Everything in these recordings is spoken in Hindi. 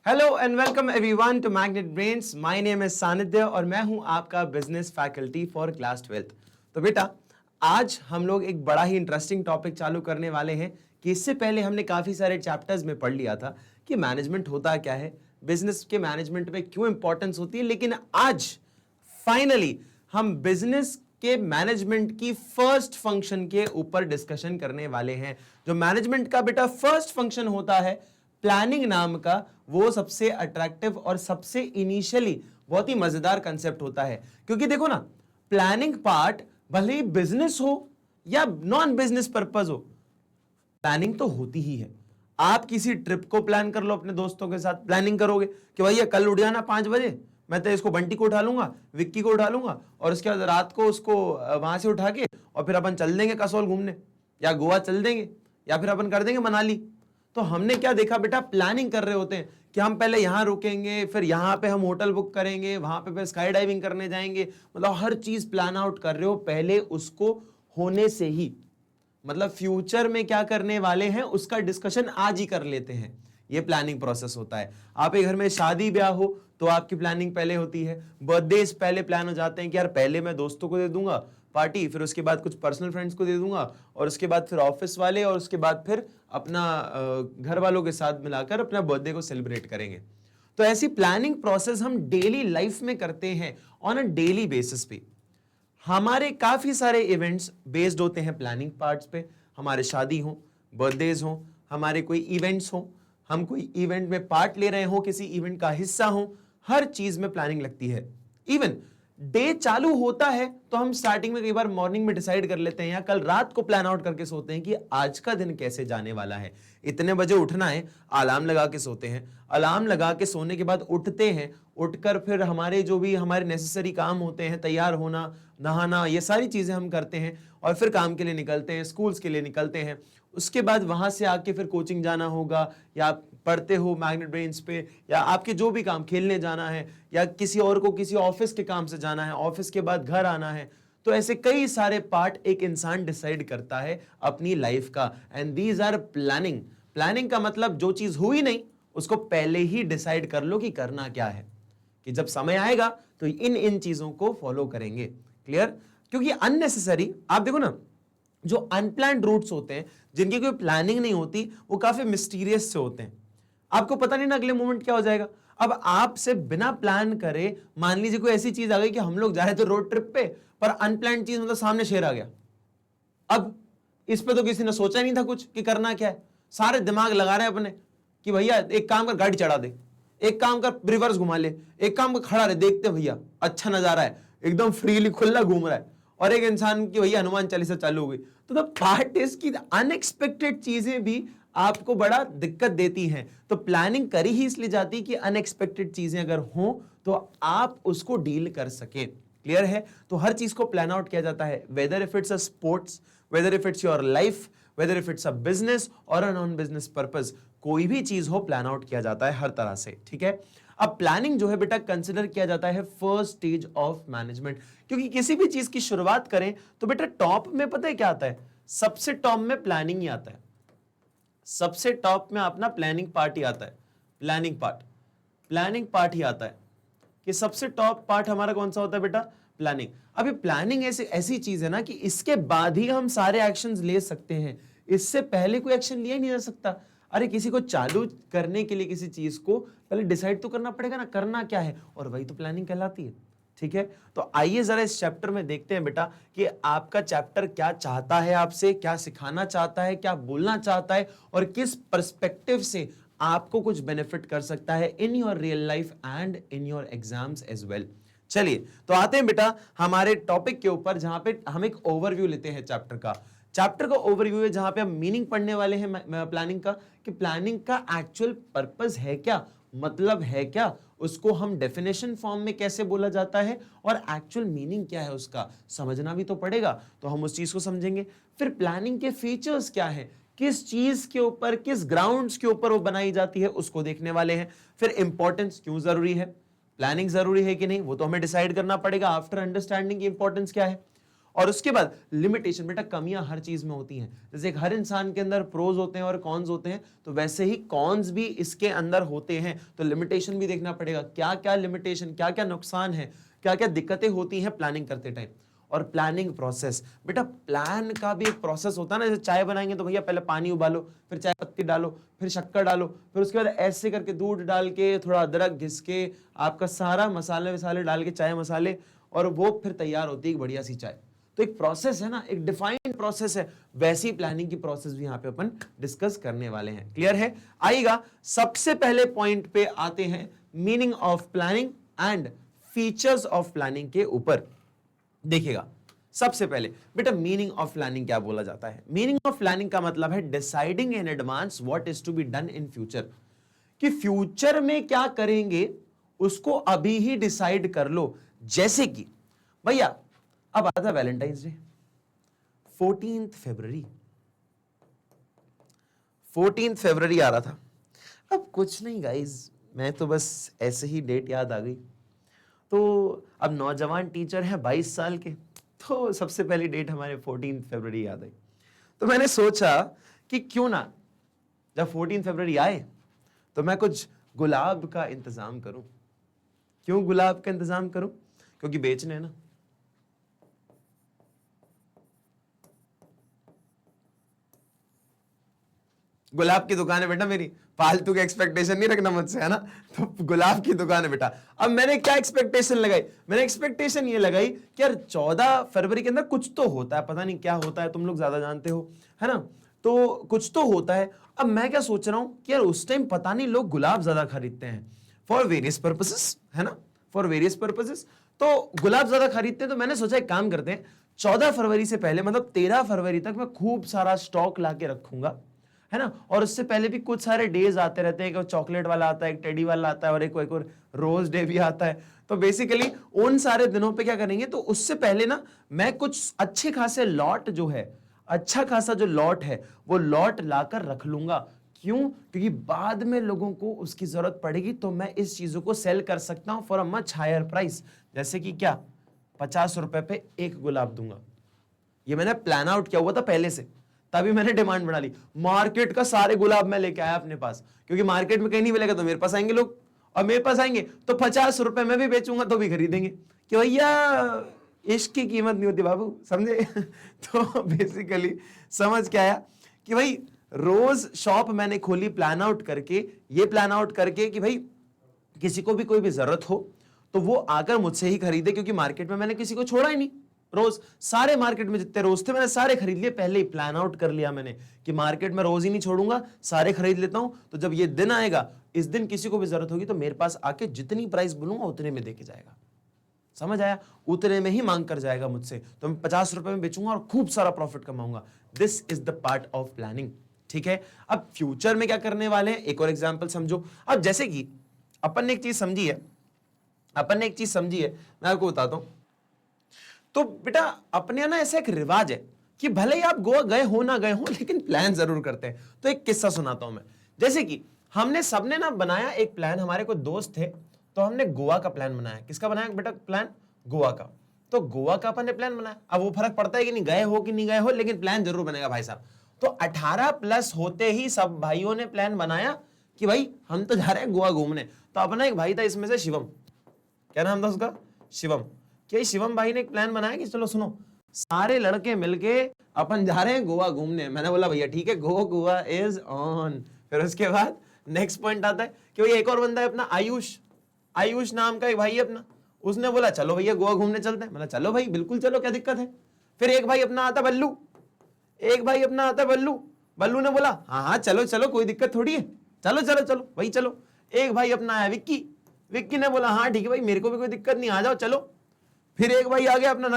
Hello and welcome everyone to Magnet Brains. My name is Sanidhya और मैं हूं आपका बिजनेस फैकल्टी फॉर क्लास 12। तो बेटा, आज हम लोग एक बड़ा ही इंटरेस्टिंग टॉपिक चालू करने वाले हैं कि इससे पहले हमने काफी सारे चैप्टर्स में पढ़ लिया था कि मैनेजमेंट होता क्या है, बिजनेस के मैनेजमेंट में क्यों इंपॉर्टेंस होती है। लेकिन आज फाइनली हम बिजनेस के मैनेजमेंट की फर्स्ट फंक्शन के ऊपर डिस्कशन करने वाले हैं। जो मैनेजमेंट का बेटा फर्स्ट फंक्शन होता है प्लानिंग नाम का, वो सबसे अट्रैक्टिव और सबसे इनिशियली बहुत ही मजेदार कंसेप्ट होता है। क्योंकि देखो ना, प्लानिंग पार्ट भले ही बिजनेस हो या नॉन बिजनेस पर्पस हो, प्लानिंग तो होती ही है। आप किसी ट्रिप को प्लान कर लो, अपने दोस्तों के साथ प्लानिंग करोगे कि भैया कल उठ जाना 5 बजे, मैं तो इसको बंटी को उठा लूंगा, विक्की को उठा लूंगा और उसके बाद रात को उसको वहां से उठा के और फिर अपन चल देंगे कसौल घूमने या गोवा चल देंगे या फिर अपन कर देंगे मनाली। तो हमने क्या देखा बेटा, प्लानिंग कर रहे होते हैं कि हम पहले यहां रुकेंगे, फिर यहां पे हम होटल बुक करेंगे, वहां पे स्काई डाइविंग करने जाएंगे। मतलब हर चीज प्लान आउट कर रहे हो पहले उसको होने से ही। मतलब फ्यूचर में क्या करने वाले हैं उसका डिस्कशन आज ही कर लेते हैं। ये प्लानिंग प्रोसेस होता है। आप एक घर में शादी ब्याह हो तो आपकी प्लानिंग पहले होती है। बर्थडे पहले प्लान हो जाते हैं कि यार पहले मैं दोस्तों को दे दूंगा पार्टी, फिर उसके बाद कुछ पर्सनल फ्रेंड्स को दे दूंगा और उसके बाद फिर ऑफिस वाले और उसके बाद फिर अपना घर वालों के साथ मिलाकर अपना बर्थडे को सेलिब्रेट करेंगे। तो ऐसी प्लानिंग प्रोसेस हम डेली लाइफ में करते हैं ऑन अ डेली बेसिस पे। हमारे काफी सारे इवेंट्स बेस्ड होते हैं प्लानिंग पार्ट्स पे। हमारे शादी हो, बर्थडेज हो, हमारे कोई इवेंट्स हो, हम कोई इवेंट में पार्ट ले रहे हो, किसी इवेंट का हिस्सा हो, हर चीज में प्लानिंग लगती है। इवन डे चालू होता है तो हम स्टार्टिंग में कई बार मॉर्निंग में डिसाइड कर लेते हैं या कल रात को प्लान आउट करके सोते हैं कि आज का दिन कैसे जाने वाला है, इतने बजे उठना है, अलार्म लगा के सोते हैं। अलार्म लगा के सोने के बाद उठते हैं, उठकर फिर हमारे जो भी हमारे नेसेसरी काम होते हैं, तैयार होना, नहाना, ये सारी चीजें हम करते हैं और फिर काम के लिए निकलते हैं, स्कूल्स के लिए निकलते हैं। उसके बाद वहां से आके फिर कोचिंग जाना होगा या आप पढ़ते हो मैग्नेट ब्रेन्स पे, या आपके जो भी काम, खेलने जाना है या किसी और को किसी ऑफिस के काम से जाना है, ऑफिस के बाद घर आना है। तो ऐसे कई सारे पार्ट एक इंसान डिसाइड करता है अपनी लाइफ का, and these are planning. Planning का मतलब जो चीज हुई नहीं उसको पहले ही डिसाइड कर लो कि करना क्या है, कि जब समय आएगा तो इन इन चीजों को फॉलो करेंगे। क्लियर? क्योंकि अननेसेसरी, आप देखो ना, जो अनप्लान्ड रूट्स होते हैं जिनकी कोई प्लानिंग नहीं होती वो काफी मिस्टीरियस से होते हैं। आपको पता नहीं ना अगले मोमेंट क्या हो जाएगा। अब आपसे बिना प्लान करे मान लीजिए कोई ऐसी चीज आ गई कि हम लोग जा रहे थे रोड ट्रिप पे, पर अनप्लान्ड चीज, मतलब सामने शेर आ गया। अब इस पे तो किसी ने सोचा नहीं था कुछ कि करना क्या है, सारे दिमाग लगा रहे हैं अपने कि भैया एक काम कर गाड़ी चढ़ा दे, एक काम कर रिवर्स घुमा ले, एक काम कर खड़ा रहे, देखते भैया अच्छा नजारा है, एकदम फ्रीली खुला घूम रहा है। और एक इंसान की भैया हनुमान चालीसा चालू हो गई। तो द पार्ट इज की अनएक्सपेक्टेड चीजें भी आपको बड़ा दिक्कत देती हैं। तो प्लानिंग करी ही इसलिए जाती कि अनएक्सपेक्टेड चीजें अगर हो तो आप उसको डील कर सके। क्लियर है? तो हर चीज को प्लान आउट किया जाता है, whether if it's a sports, whether if it's your life, whether if it's a business और अ नॉन बिजनेस पर्पस, कोई भी चीज हो प्लान आउट किया जाता है हर तरह से। ठीक है? अब प्लानिंग जो है बेटा कंसिडर किया जाता है फर्स्ट स्टेज ऑफ मैनेजमेंट। क्योंकि किसी भी चीज की शुरुआत करें तो बेटा टॉप में पता है क्या आता है? सबसे टॉप में प्लानिंग ही आता है। सबसे टॉप में अपना प्लानिंग पार्ट ही आता है। प्लानिंग पार्ट ही आता है कि सबसे टॉप पार्ट हमारा कौन सा होता है बेटा? प्लानिंग। अभी प्लानिंग ऐसी चीज है ना कि इसके बाद ही हम सारे एक्शंस ले सकते हैं, इससे पहले कोई एक्शन लिया नहीं जा सकता। अरे किसी को चालू करने के लिए किसी चीज को पहले डिसाइड तो करना पड़ेगा ना, करना क्या है, और वही तो प्लानिंग कहलाती है। ठीक है? तो आइए जरा इस चैप्टर में देखते हैं बेटा कि आपका चैप्टर क्या चाहता है, आपसे क्या सिखाना चाहता है, क्या बोलना चाहता है और किस पर्सपेक्टिव से आपको कुछ बेनिफिट कर सकता है in your real life and in your exams as well. चलिए तो आते हैं बेटा हमारे टॉपिक के ऊपर, जहां पे हम एक ओवरव्यू लेते हैं चैप्टर का। चैप्टर का ओवरव्यू है जहां पे हम मीनिंग पढ़ने वाले हैं प्लानिंग का, कि प्लानिंग का एक्चुअल पर्पस है क्या, मतलब है क्या, उसको हम डेफिनेशन फॉर्म में कैसे बोला जाता है और एक्चुअल मीनिंग क्या है उसका समझना भी तो पड़ेगा। तो हम उस चीज को समझेंगे। फिर प्लानिंग के फीचर्स क्या है, किस चीज के ऊपर, किस ग्राउंड्स के ऊपर वो बनाई जाती है, उसको देखने वाले हैं। फिर इंपॉर्टेंस क्यों जरूरी है, प्लानिंग जरूरी है कि नहीं, वो तो हमें डिसाइड करना पड़ेगा आफ्टर अंडरस्टैंडिंग की इंपॉर्टेंस क्या है। और उसके बाद लिमिटेशन, बेटा कमियां हर चीज में होती हैं, जैसे हर इंसान के अंदर प्रोज होते हैं और कॉन्स होते हैं, तो वैसे ही कॉन्स भी इसके अंदर होते हैं, तो लिमिटेशन भी देखना पड़ेगा, क्या क्या लिमिटेशन, क्या क्या नुकसान है, क्या क्या दिक्कतें होती हैं प्लानिंग करते टाइम। और प्लानिंग प्रोसेस, बेटा प्लान का भी एक प्रोसेस होता है ना, जैसे चाय बनाएंगे तो भैया पहले पानी उबालो, फिर चाय पत्ती डालो, फिर शक्कर डालो, फिर उसके बाद ऐसे करके दूध डाल के थोड़ा अदरक घिस के आपका सारा मसाले वसाले डाल के चाय मसाले, और वो फिर तैयार होती है एक बढ़िया सी चाय। तो एक प्रोसेस है ना, एक डिफाइंड प्रोसेस है, वैसी प्लानिंग की प्रोसेस भी यहां पे अपन डिस्कस करने वाले हैं। क्लियर है? आइएगा सबसे पहले पॉइंट पे आते हैं, meaning of planning and features of planning के ऊपर। देखिएगा सबसे पहले बेटा मीनिंग ऑफ प्लानिंग क्या बोला जाता है। मीनिंग ऑफ प्लानिंग का मतलब है deciding in advance what is to be done in future, कि फ्यूचर में क्या करेंगे उसको अभी ही डिसाइड कर लो। जैसे कि भैया अब आता था वैलेंटाइंस डे, 14th फरवरी आ रहा था। अब कुछ नहीं गाइज, मैं तो बस ऐसे ही डेट याद आ गई, तो अब नौजवान टीचर है 22 साल के, तो सबसे पहली डेट हमारे 14 फरवरी याद आई। तो मैंने सोचा कि क्यों ना जब 14 फरवरी आए तो मैं कुछ गुलाब का इंतजाम करूं। क्यों गुलाब का इंतजाम करूं? क्योंकि बेचने हैं ना। गुलाब की दुकान है बेटा मेरी, फालतू की एक्सपेक्टेशन नहीं रखना मुझसे, है ना। तो गुलाब की दुकान है बेटा। अब मैंने क्या एक्सपेक्टेशन लगाई? मैंने एक्सपेक्टेशन ये लगाई कि यार 14 फरवरी के अंदर कुछ तो होता है, पता नहीं क्या होता है, तुम लोग ज्यादा जानते हो, है ना। तो कुछ तो होता है। अब मैं क्या सोच रहा हूं कि यार उस टाइम पता नहीं लोग गुलाब ज्यादा खरीदते हैं फॉर वेरियस पर्पसेस, है ना, फॉर वेरियस पर्पसेस। तो गुलाब ज्यादा खरीदते हैं, तो मैंने सोचा एक काम करते हैं, 14 फरवरी से पहले मतलब 13 फरवरी तक मैं खूब सारा स्टॉक लाके रखूंगा, है ना। और उससे पहले भी कुछ सारे डेज आते रहते हैं, एक चॉकलेट वाला आता है, एक टेडी वाला आता है, और एक और रोज डे भी आता है। तो बेसिकली उन सारे दिनों पे क्या करेंगे, तो उससे पहले ना मैं कुछ अच्छे खासे लॉट जो है, अच्छा खासा जो लॉट है वो लॉट लाकर रख लूंगा। क्यों? क्योंकि बाद में लोगों को उसकी जरूरत पड़ेगी, तो मैं इस चीजों को सेल कर सकता हूं for a much higher price. जैसे कि क्या, 50 रुपए पे एक गुलाब दूंगा। ये मैंने प्लान आउट किया हुआ था पहले से, तभी मैंने डिमांड बढ़ा ली। मार्केट का सारे गुलाब मैं लेके आया अपने पास, क्योंकि मार्केट में कहीं नहीं मिलेगा तो मेरे पास आएंगे लोग, और मेरे पास आएंगे तो 50 रुपए में भी बेचूंगा तो भी खरीदेंगे, कि भैया इश्क की कीमत नहीं होती बाबू, समझे। तो बेसिकली समझ क्या आया कि भाई रोज शॉप मैंने खोली प्लान आउट करके, ये प्लान आउट करके कि भाई किसी को भी कोई भी जरूरत हो तो वो आकर मुझसे ही खरीदे, क्योंकि मार्केट में मैंने किसी को छोड़ा ही नहीं। रोज सारे मार्केट में जितने रोज थे मैंने सारे खरीद लिए, पहले ही प्लान आउट कर लिया मैंने कि मार्केट में रोज ही नहीं छोड़ूंगा, सारे खरीद लेता हूं। तो जब ये दिन आएगा, इस दिन किसी को भी जरूरत होगी तो मेरे पास आके जितनी प्राइस बोलूंगा उतने में देके जाएगा। समझ आया? उतने में ही मांग कर जाएगा मुझसे, तो मैं 50 रुपए में बेचूंगा और खूब सारा प्रॉफिट कमाऊंगा। This is the part of planning. ठीक है, अब फ्यूचर में क्या करने वाले हैं, एक और एग्जाम्पल समझो। अब जैसे कि अपन ने एक चीज समझी है, मैं आपको बताता हूं। तो बेटा अपने ना ऐसा एक रिवाज है कि भले ही आप गोवा गए हो ना गए हो, लेकिन प्लान जरूर करते हैं। तो एक किस्सा सुनाता हूं मैं। जैसे कि हमने सबने ना बनाया एक प्लान, हमारे कोई दोस्त थे, तो हमने गोवा का प्लान बनाया। किसका बनाया बेटा प्लान? गोवा का। तो गोवा का अपन ने प्लान बनाया। अब वो फर्क पड़ता है कि नहीं गए हो कि नहीं गए हो, लेकिन प्लान जरूर बनेगा भाई साहब। तो 18 प्लस होते ही सब भाइयों ने प्लान बनाया कि भाई हम तो जा रहे हैं गोवा घूमने। तो अपना एक भाई था इसमें से शिवम, क्या नाम था उसका? शिवम। कि शिवम भाई ने एक प्लान बनाया कि चलो सुनो, सारे लड़के मिलके अपन जा रहे हैं गोवा घूमने। मैंने बोला भैया ठीक है, गो गोवा इज ऑन। फिर उसके बाद नेक्स्ट पॉइंट आता है कि भैया एक और बंदा है अपना आयुष नाम का एक भाई है अपना, उसने बोला चलो भैया गोवा घूमने चलते हैं। मतलब चलो भाई बिल्कुल चलो, क्या दिक्कत है। फिर एक भाई अपना आता बल्लू, बल्लू ने बोला हाँ हाँ चलो चलो कोई दिक्कत थोड़ी है, चलो चलो चलो भाई चलो। एक भाई अपना आया विक्की ने बोला हाँ ठीक है भाई मेरे को भी कोई दिक्कत नहीं, आ जाओ चलो। फिर एक भाई आ गया अपना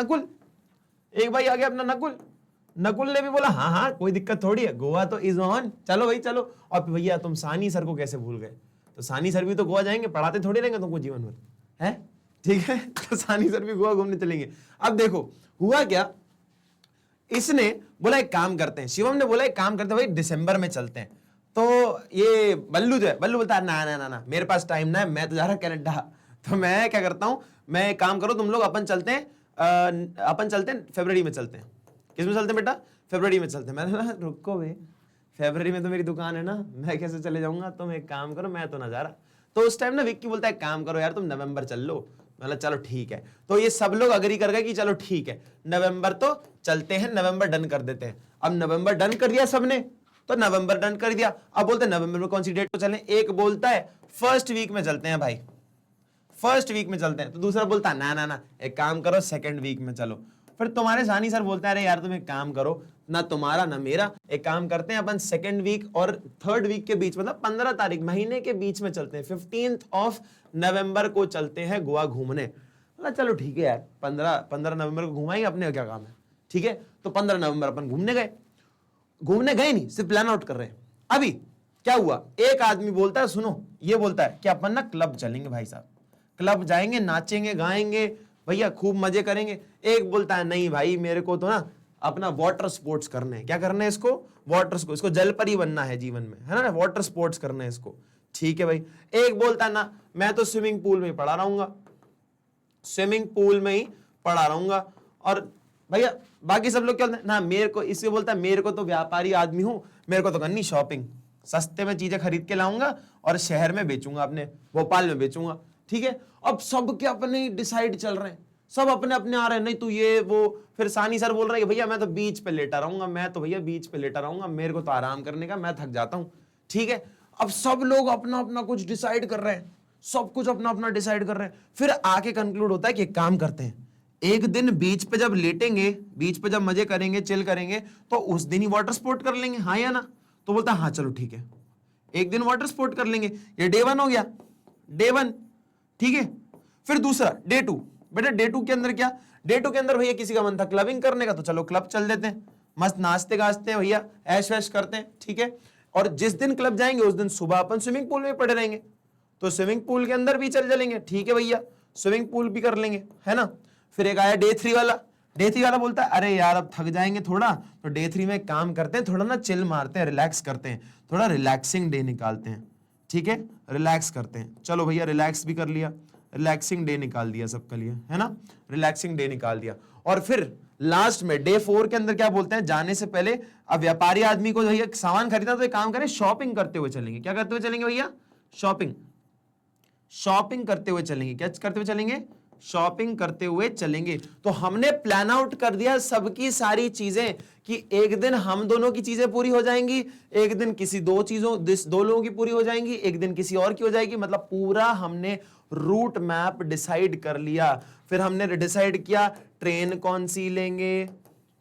नकुल ने भी बोला हाँ हाँ कोई दिक्कत थोड़ी है, गोवा तो इज ऑन, चलो भाई चलो। और भैया तुम सानी सर को कैसे भूल गए? तो सानी सर भी तो गोवा जाएंगे, पढ़ाते थोड़ी रहेंगे तुमको जीवन भर, है ठीक है। तो सानी सर भी गोवा घूमने चलेंगे। अब देखो हुआ क्या, इसने बोला एक काम करते हैं, शिवम ने बोला एक काम करते हैं भाई दिसंबर में चलते हैं। तो ये बल्लू बोलता है ना ना ना ना मेरे पास टाइम ना है, मैं तो जा रहा कनाडा। तो मैं क्या करता हूं, मैं एक काम करो तुम लोग अपन चलते हैं अपन चलते हैं फरवरी में चलते हैं। किस में चलते हैं बेटा? फरवरी में चलते हैं। मैंने कहा रुको बे, फरवरी में तो मेरी दुकान है ना, मैं कैसे चले जाऊंगा? तुम एक काम करो, मैं तो ना जा रहा। तो उस टाइम ना विक्की बोलता है काम करो यार, तुम नवंबर चल लो। मतलब चलो ठीक है। तो ये सब लोग अग्री कर गए कि चलो ठीक है नवंबर तो चलते हैं, नवंबर डन कर देते हैं। अब नवंबर डन कर दिया सबने, तो नवंबर डन कर दिया। अब बोलते हैं नवंबर में कौन सी डेट को चलें? एक बोलता है फर्स्ट वीक में चलते हैं भाई, फर्स्ट वीक में चलते हैं। तो दूसरा बोलता है ना ना ना, एक काम करो सेकंड वीक में चलो। फिर तुम्हारे सानी सर बोलता है अरे यार तुम एक काम करो, ना तुम्हारा ना मेरा, एक काम करते हैं अपन सेकंड वीक और थर्ड वीक के बीच, मतलब 15 तारीख महीने के बीच में चलते हैं, 15th ऑफ नवंबर को चलते हैं गोवा घूमने। चलो ठीक है यार, 15 नवंबर को घुमाएंगे, अपने क्या काम है, ठीक है। तो 15 नवंबर अपन घूमने गए नहीं, सिर्फ प्लान आउट कर रहे हैं। अभी क्या हुआ, एक आदमी बोलता है सुनो, ये बोलता है कि अपन ना क्लब चलेंगे भाई साहब, क्लब जाएंगे, नाचेंगे गाएंगे भैया, खूब मजे करेंगे। एक बोलता है नहीं भाई मेरे को तो ना अपना वाटर स्पोर्ट्स करने हैं। क्या करना है इसको? वाटर स्पोर्ट्स, इसको जलपरी बनना है जीवन में, है ना, वाटर स्पोर्ट्स करना है इसको। ठीक है भाई। एक बोलता है ना मैं तो स्विमिंग पूल में ही पड़ा रहूंगा, स्विमिंग पूल में ही पड़ा रहूंगा। और भैया बाकी सब लोग क्या बोलते हैं ना, मेरे को, इससे बोलता है मेरे को तो व्यापारी आदमी हूं, मेरे को तो करनी शॉपिंग, सस्ते में चीजें खरीद के लाऊंगा और शहर में बेचूंगा, अपने भोपाल में बेचूंगा। ठीक है। अब सब के अपने डिसाइड चल रहे हैं, सब अपने अपने आ रहे हैं, नहीं तू ये वो। फिर सानी सर बोल रहे हैं भैया मैं तो बीच पे लेटा रहूंगा, मैं तो भैया बीच पे लेटा रहूंगा, मेरे को तो आराम करने का, मैं थक जाता हूं। ठीक है। अब सब लोग अपना अपना कुछ डिसाइड कर रहे हैं, सब कुछ अपना अपना डिसाइड कर रहे हैं। फिर आके कंक्लूड होता है कि एक काम करते हैं, एक दिन बीच पे जब लेटेंगे, बीच पे जब मजे करेंगे, चिल करेंगे, तो उस दिन ही वाटर स्पोर्ट कर लेंगे, हाँ या ना? तो बोलता हाँ चलो ठीक है, एक दिन वाटर स्पोर्ट कर लेंगे। ये डे 1 हो गया, डे 1। ठीक है। फिर दूसरा डे 2। बेटा डे 2 के अंदर क्या? डे 2 के अंदर भैया किसी का मन था क्लबिंग करने का, तो चलो क्लब चल देते हैं, मस्त नाचते गाचते हैं भैया, ऐश वैश करते हैं। ठीक है। और जिस दिन क्लब जाएंगे उस दिन सुबह अपन स्विमिंग पूल में पड़े रहेंगे, तो स्विमिंग पूल के अंदर भी चलेंगे। ठीक है भैया, स्विमिंग पूल भी कर लेंगे, है ना। फिर एक आया डे 3 वाला। डे 3 वाला बोलता है अरे यार अब थक जाएंगे थोड़ा, तो डे 3 में काम करते हैं, थोड़ा ना चिल मारते हैं, रिलैक्स करते हैं, थोड़ा रिलैक्सिंग डे निकालते हैं। ठीक है, रिलैक्स करते हैं। चलो भैया रिलैक्स भी कर लिया, रिलैक्सिंग डे निकाल दिया सबके लिए, है ना, रिलैक्सिंग डे निकाल दिया। और फिर लास्ट में डे 4 के अंदर क्या बोलते हैं, जाने से पहले अब व्यापारी आदमी को भैया सामान खरीदना, तो एक काम करें शॉपिंग करते हुए चलेंगे। क्या करते हुए चलेंगे भैया? शॉपिंग, शॉपिंग करते हुए चलेंगे। क्या करते हुए चलेंगे? शॉपिंग करते हुए चलेंगे। तो हमने प्लान आउट कर दिया सबकी सारी चीजें कि एक दिन हम दोनों की चीजें पूरी हो जाएंगी, एक दिन किसी दो लोगों की पूरी हो जाएंगी, एक दिन किसी और की हो जाएगी। मतलब पूरा हमने रूट मैप डिसाइड कर लिया। फिर हमने डिसाइड किया ट्रेन कौन सी लेंगे,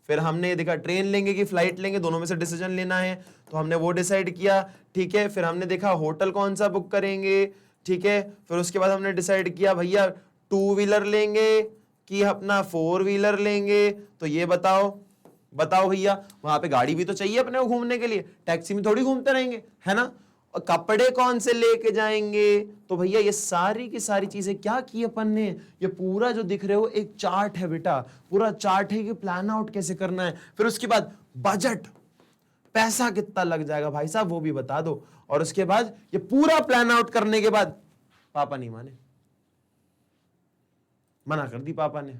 फिर हमने देखा ट्रेन लेंगे कि फ्लाइट लेंगे, दोनों में से डिसीजन लेना है, तो हमने वो डिसाइड किया। ठीक है। फिर हमने देखा होटल कौन सा बुक करेंगे। ठीक है। फिर उसके बाद हमने डिसाइड किया भैया 2 व्हीलर लेंगे कि अपना 4 व्हीलर लेंगे। तो ये बताओ भैया, वहां पे गाड़ी भी तो चाहिए अपने को घूमने के लिए, टैक्सी में थोड़ी घूमते रहेंगे, है ना। और कपड़े कौन से लेके जाएंगे। तो भैया ये सारी की सारी चीजें क्या की अपन ने, ये पूरा जो दिख रहे हो एक चार्ट है बेटा, पूरा चार्ट है कि प्लान आउट कैसे करना है। फिर उसके बाद बजट, पैसा कितना लग जाएगा भाई साहब वो भी बता दो। और उसके बाद ये पूरा प्लान आउट करने के बाद पापा नहीं माने, मना कर दी पापा ने,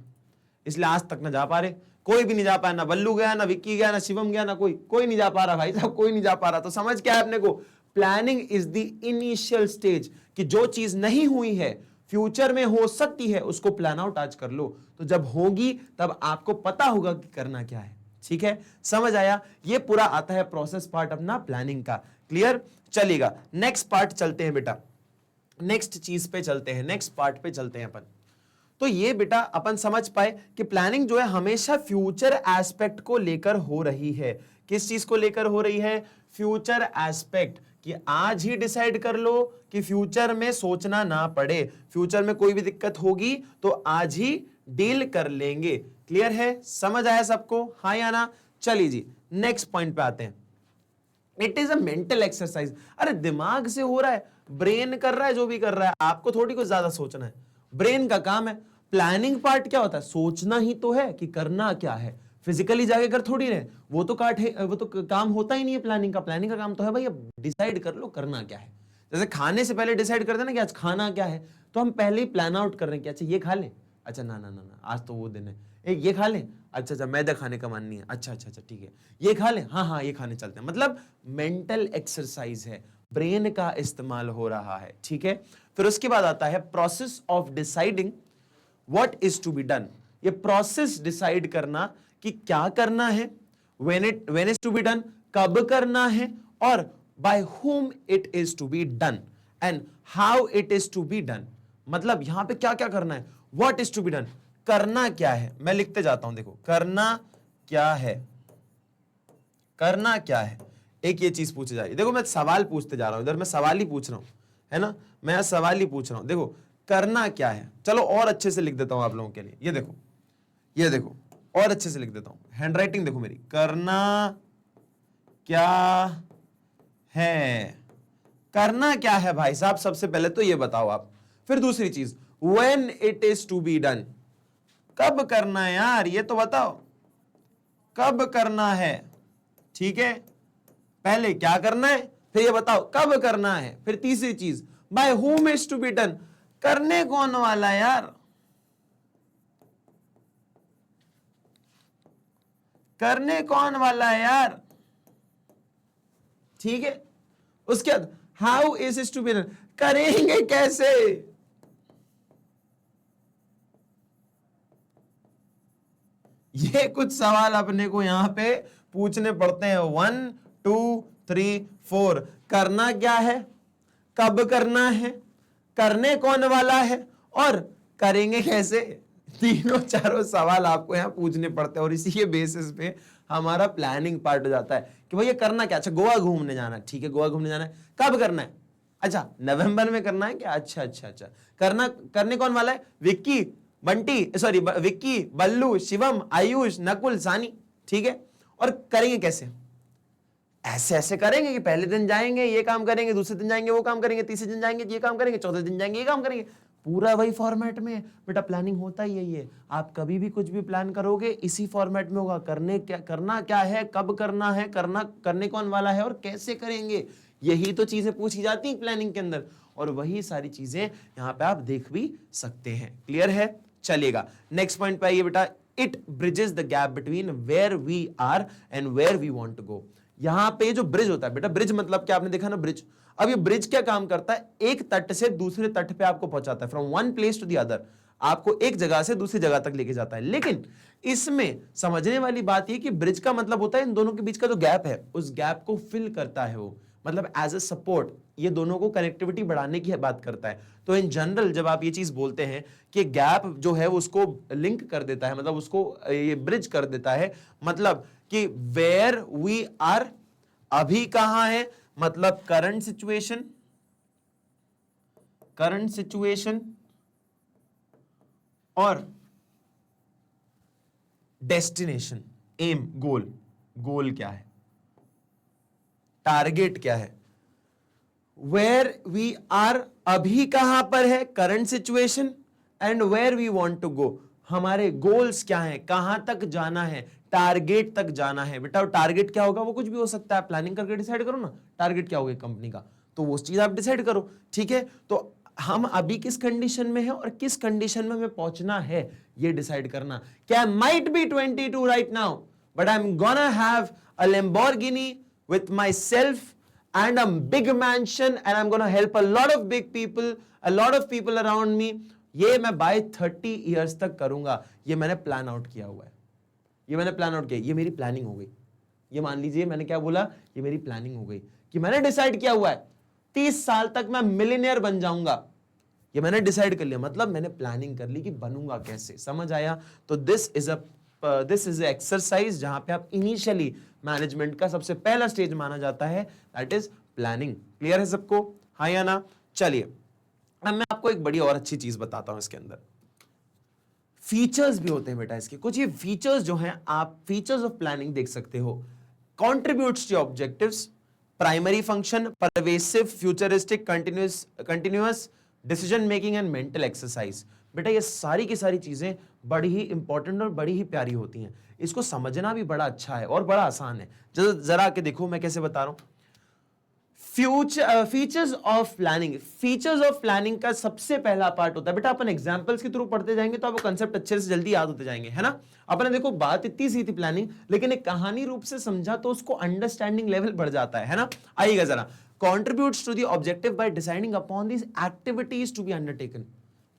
इसलिए आज तक ना जा पा रहे, कोई भी नहीं जा पाया, ना बल्लू गया, ना विक्की गया, ना शिवम गया, ना कोई नहीं जा पा रहा भाई साहब, कोई नहीं जा पा रहा। तो समझ क्या है अपने को, planning is the initial stage, कि जो चीज नहीं हुई है फ्यूचर में हो सकती है, उसको प्लान आउट आज कर लो, तो जब होगी तब आपको पता होगा कि करना क्या है। ठीक है, समझ आया। ये पूरा आता है प्रोसेस पार्ट अपना प्लानिंग का। क्लियर? चलेगा, नेक्स्ट पार्ट चलते हैं बेटा, नेक्स्ट चीज पे चलते हैं, नेक्स्ट पार्ट पे चलते हैं अपन। तो ये बेटा अपन समझ पाए कि प्लानिंग जो है हमेशा फ्यूचर एस्पेक्ट को लेकर हो रही है। किस चीज को लेकर हो रही है? फ्यूचर एस्पेक्ट, कि आज ही डिसाइड कर लो कि फ्यूचर में सोचना ना पड़े, फ्यूचर में कोई भी दिक्कत होगी तो आज ही डील कर लेंगे। क्लियर है? समझ आया सबको, हाँ या ना? चलिए जी नेक्स्ट पॉइंट पे आते हैं। It is a mental exercise. अरे दिमाग से हो रहा है, ब्रेन कर रहा है जो भी कर रहा है, आपको थोड़ी कुछ ज्यादा सोचना है, ब्रेन का काम है। प्लानिंग पार्ट क्या होता है? सोचना ही तो है कि करना क्या है, फिजिकली जाके कर थोड़ी रहे, वो तो काम होता ही नहीं है प्लानिंग का। प्लानिंग का काम तो है भाई अब डिसाइड कर लो करना क्या है। जैसे खाने से पहले डिसाइड करते हैं ना कि आज खाना क्या है, तो हम पहले ही प्लान आउट कर रहे हैं कि अच्छा ये खा ले, अच्छा ना ना ना ना, आज तो वो दिन है, एक ये खा लें, अच्छा अच्छा मैदा खाने का मन नहीं है, अच्छा अच्छा अच्छा ठीक है ये खा लें, हाँ हाँ ये खाने चलते हैं। मतलब मेंटल एक्सरसाइज है, ब्रेन का इस्तेमाल हो रहा है, ठीक है। फिर उसके बाद आता है process of deciding what is to be done. ये प्रोसेस डिसाइड करना कि क्या करना है, when is to be done, कब करना है, और by whom it is to be done and how it is to be done. मतलब यहां पे क्या क्या करना है, what is to be done, करना क्या है, मैं लिखते जाता हूं, देखो करना क्या है, करना क्या है, एक ये चीज पूछी जा रही है। देखो मैं सवाल पूछते जा रहा हूं, इधर मैं सवाल ही पूछ रहा हूं, है ना, मैं सवाल ही पूछ रहा हूं। देखो करना क्या है, चलो और अच्छे से लिख देता हूं आप लोगों के लिए, ये देखो, ये देखो और अच्छे से लिख देता हूं, हैंडराइटिंग देखो मेरी, करना क्या है, करना क्या है भाई साहब, सबसे पहले तो ये बताओ आप। फिर दूसरी चीज when it is to be done, कब करना है यार, ये तो बताओ कब करना है, ठीक है, पहले क्या करना है, फिर ये बताओ कब करना है। फिर तीसरी चीज by whom is to be done, करने कौन वाला है यार, करने कौन वाला है यार, ठीक है। उसके बाद how is is to be done, करेंगे कैसे, ये कुछ सवाल अपने को यहां पे पूछने पड़ते हैं। 1 2 3 4, करना क्या है, कब करना है, करने कौन वाला है, और करेंगे कैसे। तीनों चारों सवाल आपको यहां पूछने पड़ते हैं और इसी के बेसिस पे हमारा प्लानिंग पार्ट हो जाता है कि भाई ये करना क्या, अच्छा गोवा घूमने जाना है, ठीक है गोवा घूमने जाना है, कब करना है, अच्छा नवंबर में करना है क्या, अच्छा अच्छा अच्छा, करना, करने कौन वाला है, विक्की बंटी, सॉरी विक्की बल्लू शिवम आयुष नकुल सानी, ठीक है। और करेंगे कैसे, ऐसे ऐसे करेंगे कि पहले दिन जाएंगे ये काम करेंगे, दूसरे दिन जाएंगे वो काम करेंगे, तीसरे दिन जाएंगे ये काम करेंगे, चौथे दिन जाएंगे ये काम करेंगे, पूरा वही फॉर्मेट में। बेटा प्लानिंग होता ही यही है, आप कभी भी कुछ भी प्लान करोगे इसी फॉर्मेट में होगा, करना क्या है, कब करना है, करने कौन वाला है, और कैसे करेंगे, यही तो चीजें पूछी जाती हैं प्लानिंग के अंदर, और वही सारी चीजें यहां पे आप देख भी सकते हैं। क्लियर है, चलेगा नेक्स्ट पॉइंट पे आइए बेटा। It bridges the gap between where we are and where we want to go. यहां पे जो ब्रिज होता है बेटा, ब्रिज मतलब क्या, आपने देखा ना ब्रिज, अब ये ब्रिज क्या काम करता है, एक तट से दूसरे तट पे आपको पहुंचाता है, from one place to the other, आपको एक जगह से दूसरी जगह तक लेके जाता है। लेकिन इसमें समझने वाली बात यह कि ब्रिज का मतलब होता है इन दोनों के बीच का जो गैप है उस गैप को फिल करता है वो, मतलब एज ए सपोर्ट, ये दोनों को कनेक्टिविटी बढ़ाने की बात करता है। तो इन जनरल जब आप ये चीज बोलते हैं कि गैप जो है उसको लिंक कर देता है, मतलब उसको ये ब्रिज कर देता है, मतलब कि वेयर वी आर, अभी कहां है, मतलब करंट सिचुएशन, करंट सिचुएशन, और डेस्टिनेशन, एम, गोल, गोल क्या है, टारगेट क्या है। वेयर वी आर अभी कहां पर है, current situation, and where we want to go, हमारे गोल्स क्या हैं, कहां तक जाना है, टारगेट तक जाना है। बेटा टारगेट क्या होगा, वो कुछ भी हो सकता है, प्लानिंग करके डिसाइड करो ना टारगेट क्या होगा कंपनी का, तो वो चीज आप डिसाइड करो, ठीक है। तो हम अभी किस कंडीशन में है और किस कंडीशन में हमें पहुंचना है ये डिसाइड करना। क्या might be 22 right now, but I am gonna have a Lamborghini with my self and a big mansion and I'm going to help a lot of big people, a lot of people around me, ये मैं by 30 years तक करूंगा, ये मैंने प्लान आउट किया हुआ है, ये मैंने प्लान आउट किया, ये मेरी प्लानिंग हो गई। ये मान लीजिए मैंने क्या बोला, ये मेरी प्लानिंग हो गई कि मैंने डिसाइड किया हुआ है 30 साल तक मैं मिलियनेयर बन जाऊंगा, ये मैंने डिसाइड कर लिया, मतलब मैंने प्लानिंग कर ली कि बनूंगा कैसे, समझ आया। तो दिस इज अ एक्सरसाइज जहां पे आप इनिशियली मैनेजमेंट का सबसे पहला स्टेज माना जाता है, दैट इज प्लानिंग। क्लियर है सबको, हाँ या ना। चलिए अब मैं आपको एक बड़ी और अच्छी चीज बताता हूं, इसके अंदर फीचर्स भी होते हैं बेटा इसके, कुछ ये फीचर्स जो हैं आप फीचर्स ऑफ प्लानिंग देख सकते हो। Contributes to objectives, primary function, pervasive, futuristic, continuous decision making and mental exercise. बेटा ये सारी की सारी चीजें बड़ी ही इंपॉर्टेंट और बड़ी ही प्यारी होती हैं, इसको समझना भी बड़ा अच्छा है और बड़ा आसान है। जरा आके देखो मैं कैसे बता रहा हूं। Features of planning, features of planning का सबसे पहला पार्ट होता है बेटा, अपन एग्जांपल्स के थ्रू पढ़ते जाएंगे तो आपको कंसेप्ट अच्छे से जल्दी याद होते जाएंगे, है ना। अपने देखो बात इतनी सी थी प्लानिंग, लेकिन एक कहानी रूप से समझा तो उसको अंडरस्टैंडिंग लेवल बढ़ जाता है ना। आइएगा जरा, contributes to the objective by deciding upon these activities to be undertaken।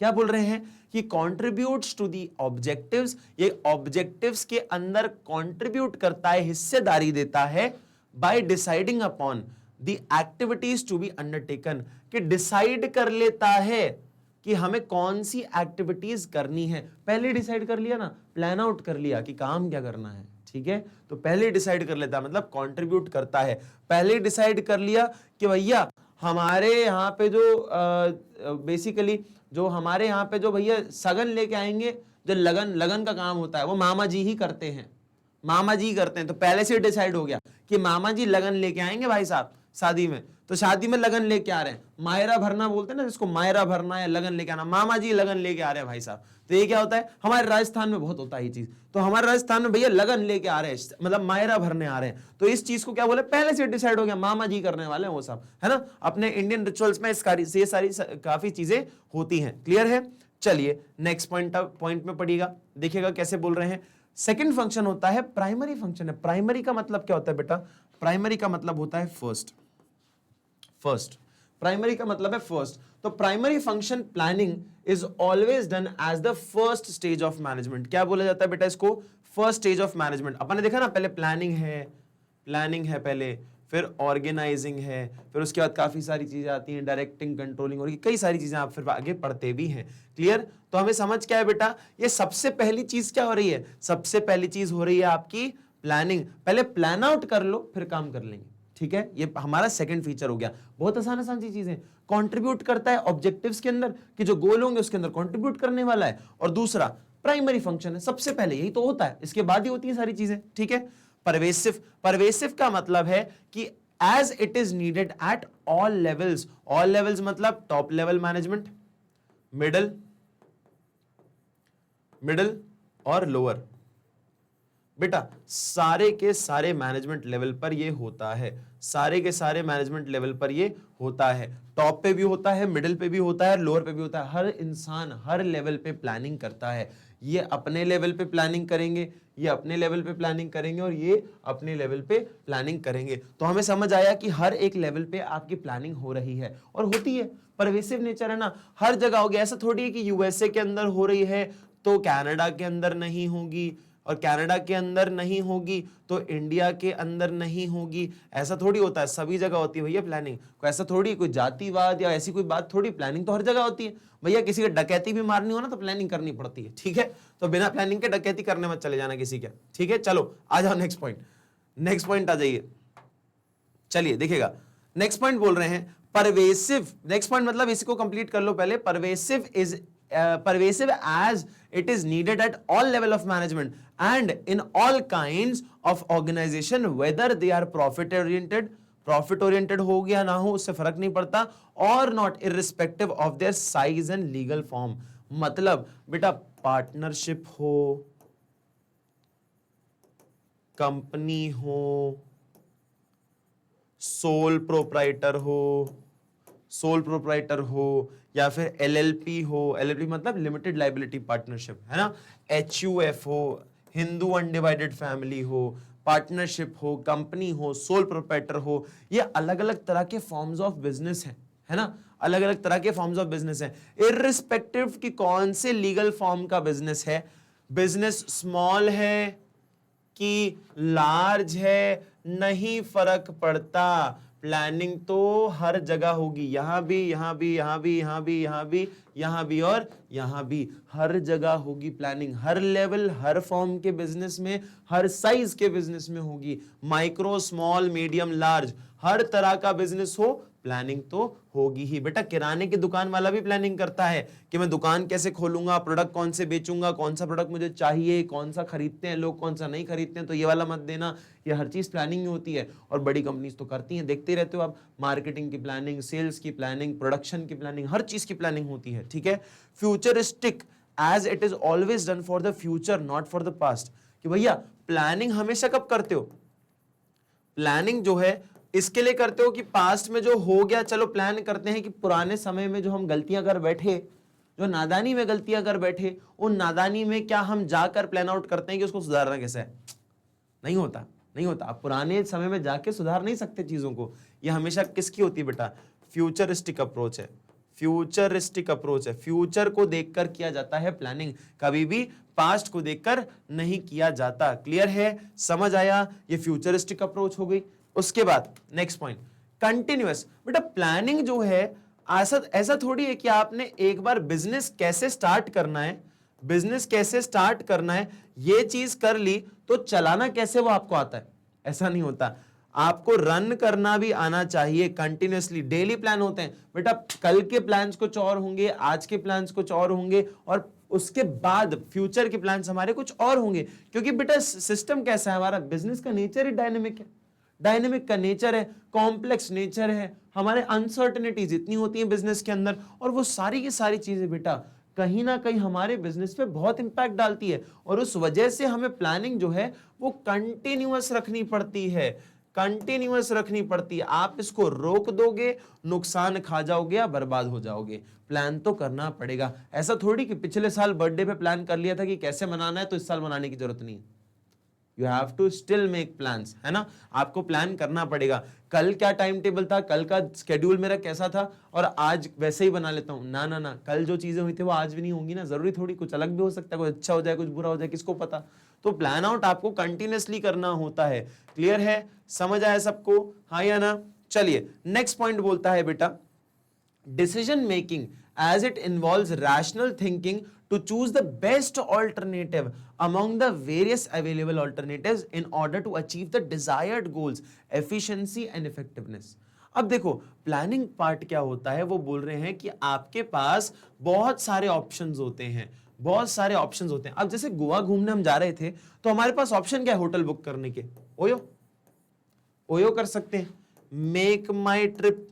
क्या बोल रहे हैं कि contributes to the objectives, ये objectives के अंदर contribute करता है, हिस्सेदारी देता है by deciding upon the activities to be undertaken, कि डिसाइड कर लेता है कि हमें कौन सी एक्टिविटीज करनी है। पहले डिसाइड कर लिया ना, प्लान आउट कर लिया कि काम क्या करना है, ठीक है, तो पहले डिसाइड कर लेता है, मतलब कंट्रीब्यूट करता है। पहले डिसाइड कर लिया कि भैया हमारे यहाँ पे जो बेसिकली जो हमारे यहाँ पे जो भैया सगन लेके आएंगे, जो लगन लगन का काम होता है वो मामा जी ही करते हैं, मामा जी करते हैं। तो पहले से डिसाइड हो गया कि मामा जी लगन लेके आएंगे भाई साहब शादी में, तो शादी में लगन लेके आ रहे हैं, मायरा भरना बोलते हैं ना जिसको, मायरा भरना या लगन लेके आना, मामा जी लगन लेके आ रहे हैं भाई साहब। तो ये क्या होता है, हमारे राजस्थान में बहुत होता है ये चीज। तो हमारे राजस्थान में भैया लगन लेके आ रहे हैं, मतलब मायरा भरने आ रहे हैं, तो इस चीज को क्या बोले, पहले से डिसाइड हो गया, मामा जी करने वाले हैं वो सब, है ना। अपने इंडियन रिचुअल्स में ये सारी काफी चीजें होती हैं। क्लियर है। चलिए नेक्स्ट पॉइंट में पढ़िएगा, देखिएगा कैसे बोल रहे हैं। सेकंड फंक्शन होता है प्राइमरी फंक्शन है। प्राइमरी का मतलब क्या होता है बेटा, प्राइमरी का मतलब होता है फर्स्ट, प्राइमरी का मतलब है फर्स्ट। तो primary function planning is always done as the first stage of management. क्या बोला जाता है बेटा इसको, फर्स्ट स्टेज ऑफ मैनेजमेंट। अपन ने देखा ना, पहले प्लानिंग है पहले, फिर ऑर्गेनाइजिंग है, फिर उसके बाद काफी सारी चीजें आती हैं, डायरेक्टिंग, कंट्रोलिंग और कई सारी चीजें आप फिर आगे पढ़ते भी हैं। क्लियर। तो हमें समझ क्या है बेटा, ये सबसे पहली चीज क्या हो रही है, सबसे पहली चीज हो रही है आपकी प्लानिंग। पहले प्लान आउट कर लो फिर काम कर लेंगे, ठीक है। ये हमारा सेकंड फीचर हो गया। बहुत आसान सी चीजें, कंट्रीब्यूट करता है ऑब्जेक्टिव्स के अंदर, कि जो गोल होंगे उसके अंदर कंट्रीब्यूट करने वाला है। और दूसरा प्राइमरी फंक्शन है, सबसे पहले यही तो होता है, इसके बाद ही होती है सारी चीजें, ठीक है। परवेसिव का मतलब है कि as it is needed at all levels. All levels मतलब टॉप लेवल मैनेजमेंट, मिडल और लोअर। बेटा सारे के सारे मैनेजमेंट लेवल पर ये होता है, सारे के सारे मैनेजमेंट लेवल पर ये होता है। टॉप पे भी होता है, मिडिल पे भी होता है, लोअर पे भी होता है। हर इंसान हर लेवल पे प्लानिंग करता है। ये अपने लेवल पे प्लानिंग करेंगे, ये अपने लेवल पे प्लानिंग करेंगे और ये अपने लेवल पे प्लानिंग करेंगे। तो हमें समझ आया कि हर एक लेवल पे आपकी प्लानिंग हो रही है और होती है। परवेसिव नेचर है ना, हर जगह होगी। ऐसा थोड़ी है कि यूएसए के अंदर हो रही है तो कनाडा के अंदर नहीं होगी, और कनाडा के अंदर नहीं होगी तो इंडिया के अंदर नहीं होगी। ऐसा थोड़ी होता है, सभी जगह होती है भैया प्लानिंग। कोई ऐसा थोड़ी, कोई जातिवाद या ऐसी कोई बात थोड़ी, प्लानिंग तो हर जगह होती है भैया। किसी का डकैती भी मारनी हो ना तो प्लानिंग करनी पड़ती है, ठीक है। तो बिना प्लानिंग के डकैती करने मत चले जाना किसी के, ठीक है। चलो आ जाओ नेक्स्ट पॉइंट आ जाइए। चलिए देखिएगा, नेक्स्ट पॉइंट बोल रहे हैं परवेसिव। नेक्स्ट पॉइंट मतलब इसको कंप्लीट कर लो पहले। Pervasive as it is needed at all level of management and in all kinds of organization, whether they are profit oriented हो गया ना हो उससे फर्क नहीं पड़ता, or not irrespective of their size and legal form। मतलब बेटा पार्टनरशिप हो, कंपनी हो, सोल प्रोप्राइटर हो या फिर एलएलपी हो, एलएलपी मतलब लिमिटेड लाइबिलिटी पार्टनरशिप, है ना। एचयूएफ हो, हिंदू अनडिवाइडेड फैमिली हो, पार्टनरशिप हो, कंपनी हो, सोल प्रोप्राइटर हो, ये अलग अलग तरह के फॉर्म्स ऑफ बिजनेस हैं, है ना। अलग अलग तरह के फॉर्म्स ऑफ बिजनेस हैं, इररिस्पेक्टिव कि कौन से लीगल फॉर्म का बिजनेस है। बिजनेस स्मॉल है कि लार्ज है नहीं फर्क पड़ता, प्लानिंग तो हर जगह होगी। यहां भी, यहां भी, यहां भी, यहां भी, यहां भी, यहां भी और यहां भी, हर जगह होगी प्लानिंग। हर लेवल, हर फॉर्म के बिजनेस में, हर साइज के बिजनेस में होगी। माइक्रो, स्मॉल, मीडियम, लार्ज, हर तरह का बिजनेस हो प्लानिंग तो होगी ही। बेटा किराने की दुकान वाला भी प्लानिंग करता है कि मैं दुकान कैसे खोलूंगा, प्रोडक्ट कौन से बेचूंगा, कौन सा प्रोडक्ट मुझे चाहिए, कौन सा खरीदते हैं लोग, कौन सा नहीं खरीदते हैं, तो ये वाला मत देना। ये हर चीज प्लानिंग में होती है और बड़ी कंपनीज तो करती हैं, देखते रहते हो आप। मार्केटिंग की प्लानिंग, सेल्स की प्लानिंग, प्रोडक्शन की प्लानिंग, हर चीज की प्लानिंग होती है, ठीक है। Futuristic as it is always done for the future not for the past. कि भैया प्लानिंग हमेशा कब करते हो, प्लानिंग जो है इसके लिए करते हो कि पास्ट में जो हो गया, चलो प्लान करते हैं कि पुराने समय में जो हम गलतियां कर बैठे, जो नादानी में गलतियां कर बैठे, उन नादानी में क्या हम जाकर प्लान आउट करते हैं कि उसको सुधारना कैसे है? नहीं होता, नहीं होता। आप पुराने समय में जाके सुधार नहीं सकते चीजों को। ये हमेशा किसकी होती है बेटा? फ्यूचरिस्टिक अप्रोच है, फ्यूचरिस्टिक अप्रोच है। फ्यूचर को देखकर किया जाता है प्लानिंग, कभी भी पास्ट को देखकर नहीं किया जाता। क्लियर है? समझ आया? ये फ्यूचरिस्टिक अप्रोच हो गई। उसके बाद नेक्स्ट पॉइंट, कंटिन्यूअस। बेटा प्लानिंग जो है ऐसा थोड़ी है कि आपने एक बार बिजनेस कैसे स्टार्ट करना है, बिजनेस कैसे स्टार्ट करना है ये चीज कर ली तो चलाना कैसे वो आपको आता है, ऐसा नहीं होता। आपको रन करना भी आना चाहिए कंटिन्यूअसली। डेली प्लान होते हैं बेटा, कल के प्लान्स कुछ और होंगे, आज के प्लान्स कुछ और होंगे, और उसके बाद फ्यूचर के प्लान्स हमारे कुछ और होंगे। क्योंकि बेटा सिस्टम कैसा है, हमारा बिजनेस का नेचर ही डायनेमिक है, डायनेमिक का नेचर है, कॉम्प्लेक्स नेचर है, हमारे अनसर्टेनिटीज इतनी होती हैं बिजनेस के अंदर, और वो सारी की सारी चीजें बेटा कहीं ना कहीं हमारे बिजनेस पे बहुत इंपैक्ट डालती है। और उस वजह से हमें प्लानिंग जो है वो कंटिन्यूअस रखनी पड़ती है, कंटिन्यूअस रखनी पड़ती है। आप इसको रोक दोगे, नुकसान खा जाओगे या बर्बाद हो जाओगे। प्लान तो करना पड़ेगा। ऐसा थोड़ी कि पिछले साल बर्थडे पे प्लान कर लिया था कि कैसे मनाना है, तो इस साल मनाने की जरूरत नहीं है। You have to still make plans, है ना? आपको प्लान करना पड़ेगा। कल क्या टाइम टेबल था, कल का स्केड्यूल मेरा कैसा था, और आज वैसे ही बना लेता हूं? ना ना ना, कल जो चीजें हुई थी वो आज भी नहीं होंगी ना। जरूरी थोड़ी, कुछ अलग भी हो सकता है, कुछ अच्छा हो जाए, कुछ बुरा हो जाए, किसको पता। तो प्लान आउट आपको कंटिन्यूअसली करना होता है। क्लियर है? समझ आया सबको? हाँ या ना? चलिए नेक्स्ट पॉइंट बोलता है बेटा, decision making as it involves rational thinking to choose the best alternative among the various available alternatives in order to achieve the desired goals, efficiency and effectiveness. अब देखो प्लानिंग पार्ट क्या होता है, वो बोल रहे हैं कि आपके पास बहुत सारे ऑप्शंस होते हैं, बहुत सारे ऑप्शंस होते हैं। अब जैसे गोवा घूमने हम जा रहे थे तो हमारे पास ऑप्शन क्या है होटल बुक करने के? ओयो, ओयो कर सकते हैं, मेक माई ट्रिप,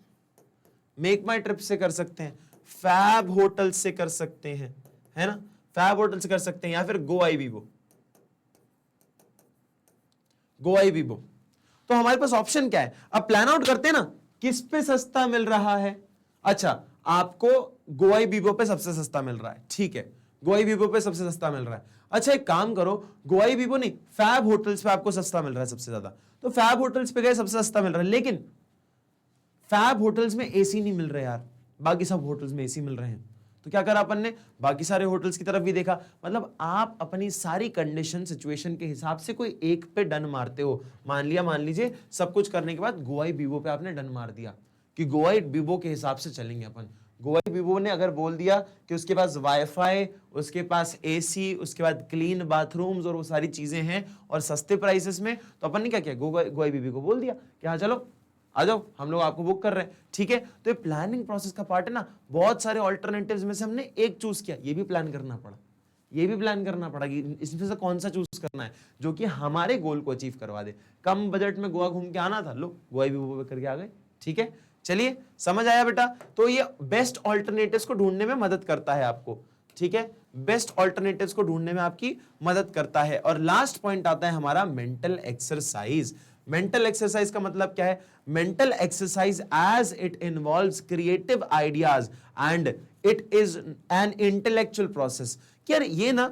मेक माई ट्रिप से कर सकते हैं, फैब होटल से कर सकते हैं, है ना? फैब होटल से कर सकते हैं, या फिर गो आई बीबो, गो आई बीबो। तो हमारे पास ऑप्शन क्या है? अब प्लान आउट करते हैं ना, किस पे सस्ता मिल रहा है। अच्छा, आपको गो आई बीबो पे सबसे सस्ता मिल रहा है, ठीक है, गो आई बीबो पे सबसे सस्ता मिल रहा है। अच्छा एक काम करो, गो आई बीबो नहीं, फैब होटल्स पे आपको सस्ता मिल रहा है सबसे ज्यादा, तो फैब होटल्स पे गए, सबसे सस्ता मिल रहा है। लेकिन फैब होटल्स में एसी नहीं मिल रहे यार, बाकी सब होटल्स में एसी मिल रहे हैं। तो क्या करा अपन ने, बाकी सारे होटल्स की तरफ भी देखा। मतलब आप अपनी सारी कंडीशन सिचुएशन के हिसाब से कोई एक पे डन मारते हो। मान लीजिए सब कुछ करने के बाद गोवाई बीबो पे आपने डन मार दिया कि गोवाई बीबो के हिसाब से चलेंगे अपन। गोवाई बीबो ने अगर बोल दिया कि उसके पास वाईफाई, उसके पास एसी, उसके बाद क्लीन बाथरूम्स और वो सारी चीजें हैं और सस्ते प्राइसेस में, तो अपन ने क्या किया, गोवाई बीबी को बोल दिया कि हाँ चलो आ जाओ, हम लोग आपको बुक कर रहे हैं, ठीक है। तो ये प्लानिंग प्रोसेस का पार्ट है ना। बहुत सारे ऑल्टरनेटिव्स में से हमने एक चूज किया, ये भी प्लान करना पड़ा, ये भी प्लान करना पड़ा कि इसमें से कौन सा चूज करना है जो कि हमारे गोल को अचीव करवा दे। कम बजट में गोवा घूम के आना था, लो गोवा भी करके आ गए, ठीक है। चलिए समझ आया बेटा? तो ये बेस्ट ऑल्टरनेटिव्स को ढूंढने में मदद करता है आपको, ठीक है, बेस्ट ऑल्टरनेटिव्स को ढूंढने में आपकी मदद करता है। और लास्ट पॉइंट आता है हमारा मेंटल एक्सरसाइज। मेंटल एक्सरसाइज का मतलब क्या है? Mental exercise as it involves creative ideas and it is an intellectual process. यार ये ना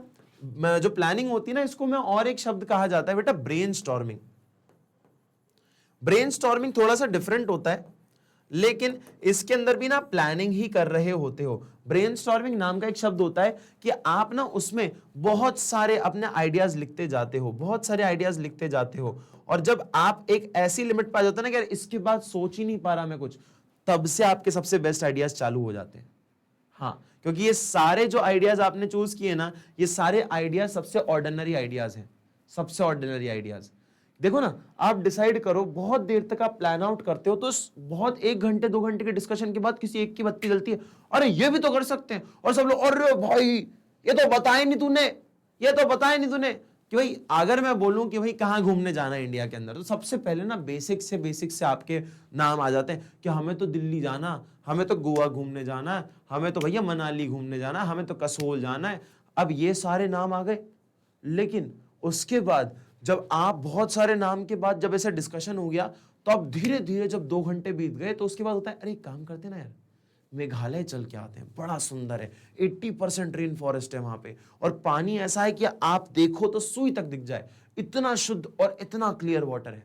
जो प्लानिंग होती है ना, इसको मैं और एक शब्द कहा जाता है बेटा, ब्रेनस्टॉर्मिंग। ब्रेनस्टॉर्मिंग थोड़ा सा डिफरेंट होता है, लेकिन इसके अंदर भी ना प्लानिंग ही कर रहे होते हो। ब्रेनस्टॉर्मिंग नाम का एक शब्द होता है कि आप ना उसमें बहुत सारे अपने आइडियाज लिखते जाते हो, बहुत सारे आइडियाज लिखते जाते हो, और जब आप एक ऐसी लिमिट पा जाते हो ना कि यार इसके बाद सोच ही नहीं पा रहा मैं कुछ, तब से आपके सबसे बेस्ट आइडियाज चालू हो जाते हैं। हाँ, क्योंकि ये सारे जो आइडियाज आपने चूज किए ना, ये सारे आइडियाज सबसे ऑर्डिनरी आइडियाज हैं, सबसे ऑर्डिनरी आइडियाज। देखो ना, आप डिसाइड करो, बहुत देर तक आप प्लान आउट करते हो, तो बहुत 1 घंटे 2 घंटे के डिस्कशन के बाद किसी एक की बत्ती जलती है, अरे ये भी तो कर सकते हैं, और सब लोग अरे भाई ये तो बताया नहीं तूने, ये तो बताया नहीं तूने। कि भाई अगर मैं बोलूं कि भाई कहाँ घूमने जाना है इंडिया के अंदर, तो सबसे पहले ना बेसिक से आपके नाम आ जाते हैं कि हमें तो दिल्ली जाना, हमें तो गोवा घूमने जाना है, हमें तो भैया मनाली घूमने जाना है, हमें तो कसोल जाना है। अब ये सारे नाम आ गए, लेकिन उसके बाद जब आप बहुत सारे नाम के बाद जब ऐसा डिस्कशन हो गया, तो तो अब धीरे धीरे जब 2 घंटे बीत गए तो उसके बाद होता है अरे एक काम करते ना यार, मेघालय चल के आते हैं, बड़ा सुंदर है, 80% रेन फॉरेस्ट है वहां पे, और पानी ऐसा है कि आप देखो तो सुई तक दिख जाए, इतना शुद्ध और इतना क्लियर वाटर है,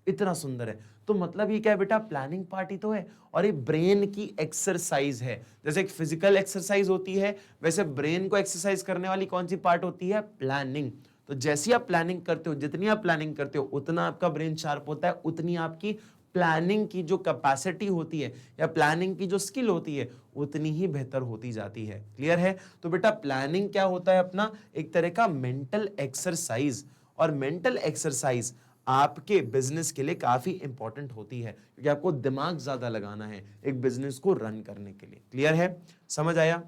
इतना सुंदर है। तो मतलब ये क्या है बेटा, प्लानिंग पार्ट ही तो है, और ये ब्रेन की एक्सरसाइज है। जैसे एक फिजिकल एक्सरसाइज होती है, वैसे ब्रेन को एक्सरसाइज करने वाली कौन सी पार्ट होती है, प्लानिंग। तो जैसी आप प्लानिंग करते हो, जितनी आप प्लानिंग करते हो, उतना आपका ब्रेन शार्प होता है, उतनी आपकी प्लानिंग की जो कैपेसिटी होती है या प्लानिंग की जो स्किल होती है उतनी ही बेहतर होती जाती है। क्लियर है? तो बेटा प्लानिंग क्या होता है, अपना एक तरह का मेंटल एक्सरसाइज, और मेंटल एक्सरसाइज आपके बिजनेस के लिए काफी इंपॉर्टेंट होती है, क्योंकि आपको दिमाग ज्यादा लगाना है एक बिजनेस को रन करने के लिए। क्लियर है? समझ आया?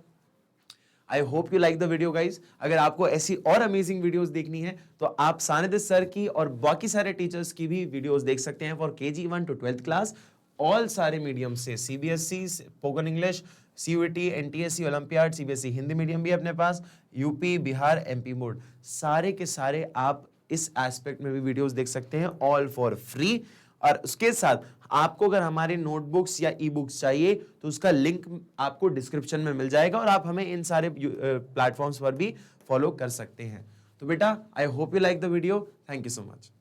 I hope you like the video guys. अगर आपको ऐसी और अमेजिंग वीडियोस देखनी है तो आप सानिध्य सर की और बाकी सारे टीचर्स की भी वीडियोस देख सकते हैं for KG 1 to 12th class, all सारे मीडियम से, CBSE, spoken English, CUET, NTSC, olympiad, CBSE Hindi medium भी अपने पास, यूपी, बिहार, MP बोर्ड, सारे के सारे आप इस एस्पेक्ट में भी वीडियोस देख सकते हैं, ऑल फॉर फ्री। और उसके साथ आपको अगर हमारे नोटबुक्स या ई बुक्स चाहिए तो उसका लिंक आपको डिस्क्रिप्शन में मिल जाएगा, और आप हमें इन सारे प्लेटफॉर्म्स पर भी फॉलो कर सकते हैं। तो बेटा I hope you like the video, thank you so much.